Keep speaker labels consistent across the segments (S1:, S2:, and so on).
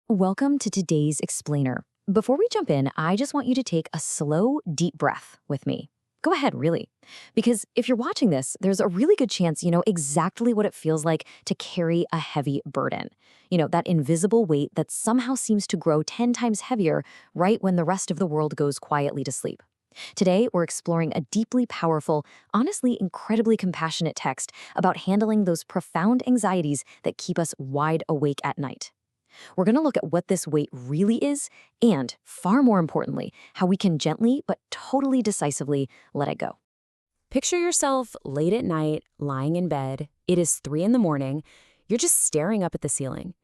S1: Welcome to today's explainer. Before we jump in, I just want you to take a slow, deep breath with me. Go ahead, really. Because if you're watching this, there's a really good chance you know exactly what it feels like to carry a heavy burden. That invisible weight that somehow seems to grow 10 times heavier right when the rest of the world goes quietly to sleep. Today, we're exploring a deeply powerful, honestly incredibly compassionate text about handling those profound anxieties that keep us wide awake at night. We're going to look at what this weight really is and, far more importantly, how we can gently but totally decisively let it go. Picture yourself late at night, lying in bed. It is 3 in the morning. You're just staring up at the ceiling.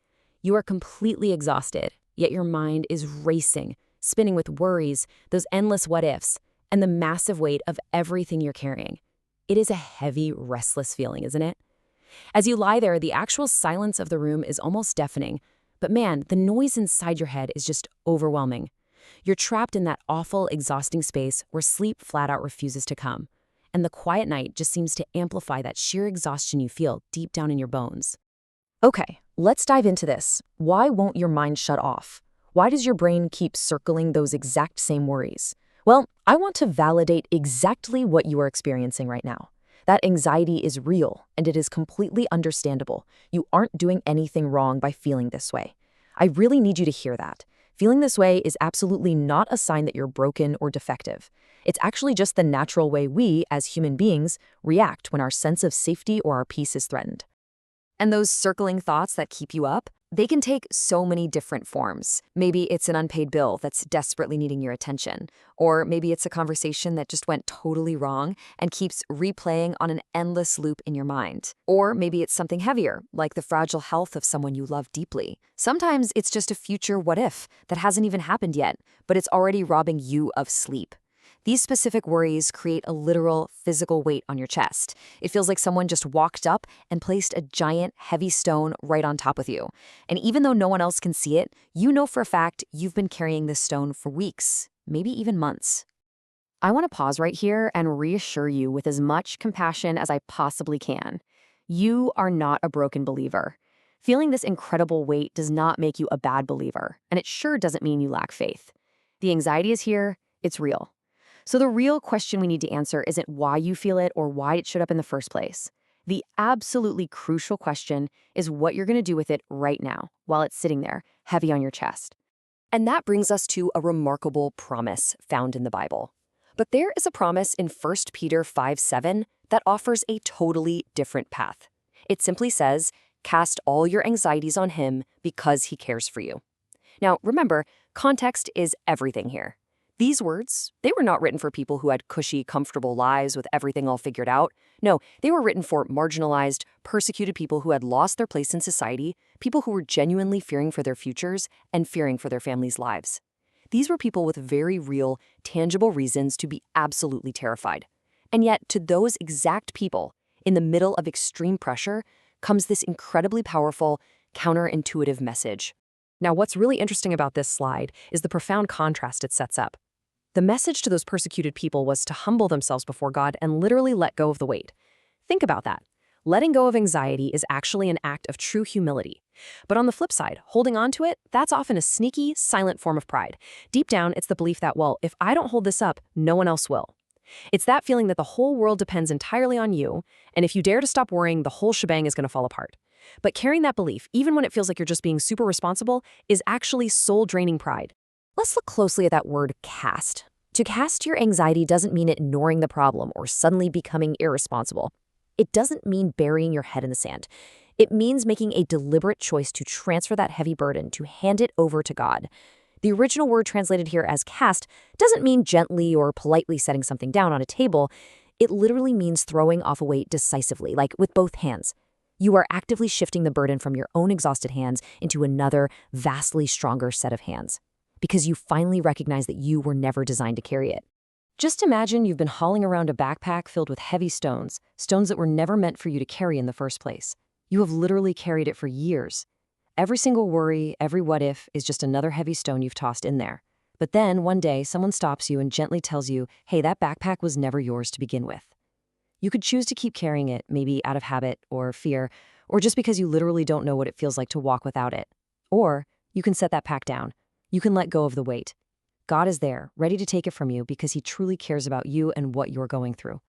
S1: You are completely exhausted, yet your mind is racing, spinning with worries, those endless what ifs, and the massive weight of everything you're carrying. It is a heavy, restless feeling, isn't it? As you lie there, the actual silence of the room is almost deafening. But man, the noise inside your head is just overwhelming. You're trapped in that awful, exhausting space where sleep flat out refuses to come. And the quiet night just seems to amplify that sheer exhaustion you feel deep down in your bones. Okay, let's dive into this. Why won't your mind shut off? Why does your brain keep circling those exact same worries? Well, I want to validate exactly what you are experiencing right now. That anxiety is real, and it is completely understandable. You aren't doing anything wrong by feeling this way. I really need you to hear that. Feeling this way is absolutely not a sign that you're broken or defective. It's actually just the natural way we, as human beings, react when our sense of safety or our peace is threatened. And those circling thoughts that keep you up, they can take so many different forms. Maybe it's an unpaid bill that's desperately needing your attention. Or maybe it's a conversation that just went totally wrong and keeps replaying on an endless loop in your mind. Or maybe it's something heavier, like the fragile health of someone you love deeply. Sometimes it's just a future what if that hasn't even happened yet, but it's already robbing you of sleep. These specific worries create a literal physical weight on your chest. It feels like someone just walked up and placed a giant, heavy stone right on top of you. And even though no one else can see it, you know for a fact you've been carrying this stone for weeks, maybe even months. I want to pause right here and reassure you with as much compassion as I possibly can. You are not a broken believer. Feeling this incredible weight does not make you a bad believer, and it sure doesn't mean you lack faith. The anxiety is here, it's real. So the real question we need to answer isn't why you feel it or why it showed up in the first place. The absolutely crucial question is what you're going to do with it right now while it's sitting there, heavy on your chest. And that brings us to a remarkable promise found in the Bible. But there is a promise in 1 Peter 5:7 that offers a totally different path. It simply says, "Cast all your anxieties on him because he cares for you." Now, remember, context is everything here. These words, they were not written for people who had cushy, comfortable lives with everything all figured out. No, they were written for marginalized, persecuted people who had lost their place in society, people who were genuinely fearing for their futures and fearing for their families' lives. These were people with very real, tangible reasons to be absolutely terrified. And yet, to those exact people, in the middle of extreme pressure, comes this incredibly powerful, counterintuitive message. Now, what's really interesting about this slide is the profound contrast it sets up. The message to those persecuted people was to humble themselves before God and literally let go of the weight. Think about that. Letting go of anxiety is actually an act of true humility. But on the flip side, holding on to it, that's often a sneaky, silent form of pride. Deep down, it's the belief that, well, if I don't hold this up, no one else will. It's that feeling that the whole world depends entirely on you, and if you dare to stop worrying, the whole shebang is going to fall apart. But carrying that belief, even when it feels like you're just being super responsible, is actually soul-draining pride. Let's look closely at that word cast. To cast your anxiety doesn't mean ignoring the problem or suddenly becoming irresponsible. It doesn't mean burying your head in the sand. It means making a deliberate choice to transfer that heavy burden, to hand it over to God. The original word translated here as cast doesn't mean gently or politely setting something down on a table. It literally means throwing off a weight decisively, like with both hands. You are actively shifting the burden from your own exhausted hands into another, vastly stronger set of hands, because you finally recognize that you were never designed to carry it. Just imagine you've been hauling around a backpack filled with heavy stones that were never meant for you to carry in the first place. You have literally carried it for years. Every single worry, every what if is just another heavy stone you've tossed in there. But then one day someone stops you and gently tells you, hey, that backpack was never yours to begin with. You could choose to keep carrying it, maybe out of habit or fear, or just because you literally don't know what it feels like to walk without it. Or You can set that pack down. You can let go of the weight. God is there, ready to take it from you because he truly cares about you and what you're going through.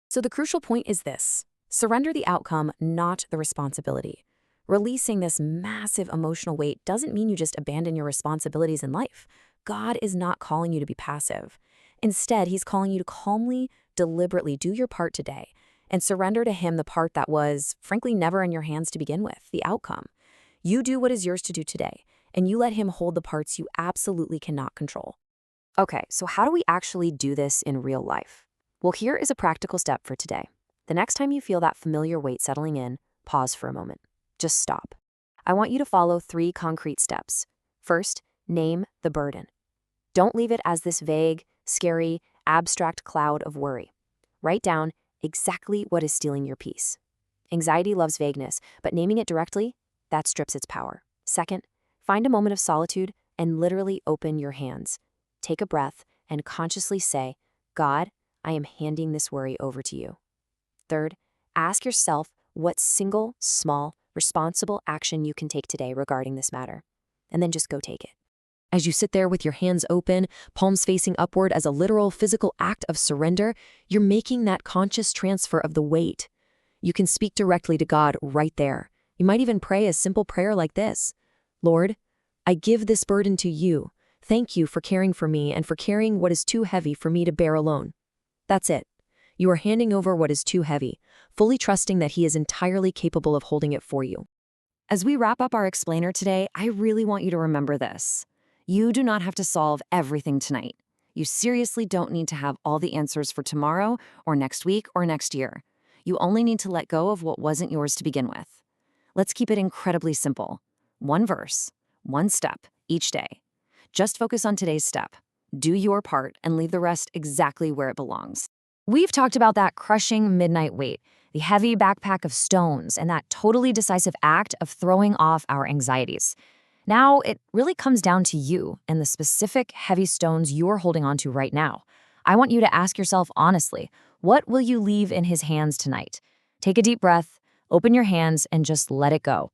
S1: So the crucial point is this: surrender the outcome, not the responsibility. Releasing this massive emotional weight doesn't mean you just abandon your responsibilities in life. God is not calling you to be passive. Instead, he's calling you to calmly, deliberately do your part today and surrender to him the part that was, frankly, never in your hands to begin with, the outcome. You do what is yours to do today, and you let him hold the parts you absolutely cannot control. Okay, so how do we actually do this in real life? Well, here is a practical step for today. The next time you feel that familiar weight settling in, pause for a moment. Just stop. I want you to follow 3 concrete steps. First, name the burden. Don't leave it as this vague, scary, abstract cloud of worry. Write down exactly what is stealing your peace. Anxiety loves vagueness, but naming it directly, that strips its power. Second, find a moment of solitude and literally open your hands. Take a breath and consciously say, God, I am handing this worry over to you. Third, ask yourself what single, small, responsible action you can take today regarding this matter, and then just go take it. As you sit there with your hands open, palms facing upward as a literal physical act of surrender, you're making that conscious transfer of the weight. You can speak directly to God right there. You might even pray a simple prayer like this: Lord, I give this burden to you. Thank you for caring for me and for carrying what is too heavy for me to bear alone. That's it. You are handing over what is too heavy, fully trusting that he is entirely capable of holding it for you. As we wrap up our explainer today, I really want you to remember this. You do not have to solve everything tonight. You seriously don't need to have all the answers for tomorrow or next week or next year. You only need to let go of what wasn't yours to begin with. Let's keep it incredibly simple. 1 verse, 1 step each day. Just focus on today's step. Do your part and leave the rest exactly where it belongs. We've talked about that crushing midnight weight, the heavy backpack of stones, and that totally decisive act of throwing off our anxieties. Now, it really comes down to you and the specific heavy stones you're holding onto right now. I want you to ask yourself honestly, what will you leave in his hands tonight? Take a deep breath, open your hands, and just let it go.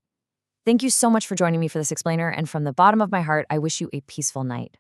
S1: Thank you so much for joining me for this explainer, and from the bottom of my heart, I wish you a peaceful night.